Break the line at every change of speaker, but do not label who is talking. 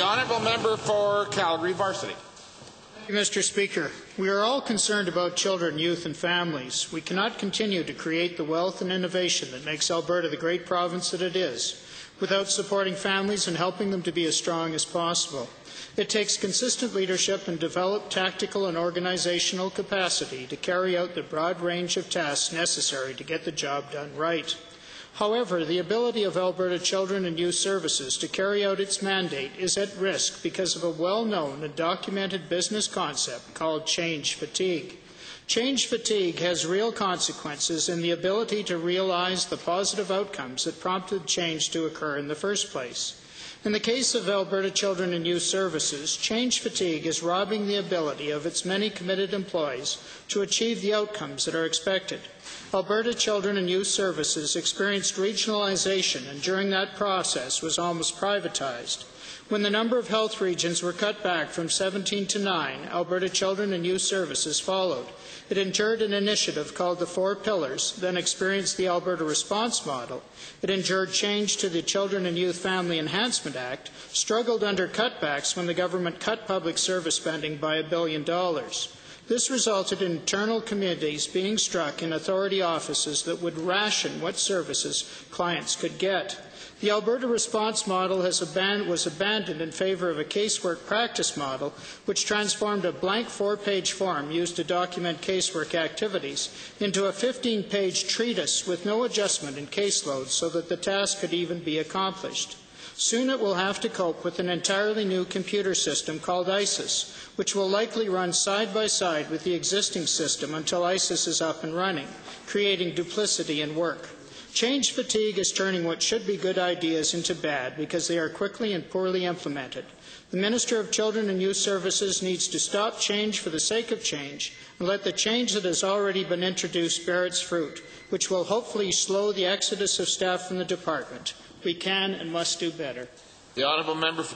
The honourable member for Calgary Varsity.
Thank you, Mr. Speaker. We are all concerned about children, youth and families. We cannot continue to create the wealth and innovation that makes Alberta the great province that it is without supporting families and helping them to be as strong as possible. It takes consistent leadership and developed tactical and organizational capacity to carry out the broad range of tasks necessary to get the job done right. However, the ability of Alberta Children and Youth Services to carry out its mandate is at risk because of a well-known and documented business concept called change fatigue. Change fatigue has real consequences in the ability to realize the positive outcomes that prompted change to occur in the first place. In the case of Alberta Children and Youth Services, change fatigue is robbing the ability of its many committed employees to achieve the outcomes that are expected. Alberta Children and Youth Services experienced regionalization and during that process was almost privatized. When the number of health regions were cut back from 17 to 9, Alberta Children and Youth Services followed. It endured an initiative called the Four Pillars, then experienced the Alberta Response Model. It endured change to the Children and Youth Family Enhancement Act, struggled under cutbacks when the government cut public service spending by $1 billion. This resulted in internal committees being struck in authority offices that would ration what services clients could get. The Alberta Response Model was abandoned in favour of a casework practice model, which transformed a blank 4-page form used to document casework activities into a 15-page treatise with no adjustment in caseload so that the task could even be accomplished. Soon it will have to cope with an entirely new computer system called ISIS, which will likely run side by side with the existing system until ISIS is up and running, creating duplicity in work. Change fatigue is turning what should be good ideas into bad because they are quickly and poorly implemented. The Minister of Children and Youth Services needs to stop change for the sake of change and let the change that has already been introduced bear its fruit, which will hopefully slow the exodus of staff from the department. We can and must do better.
The honourable member for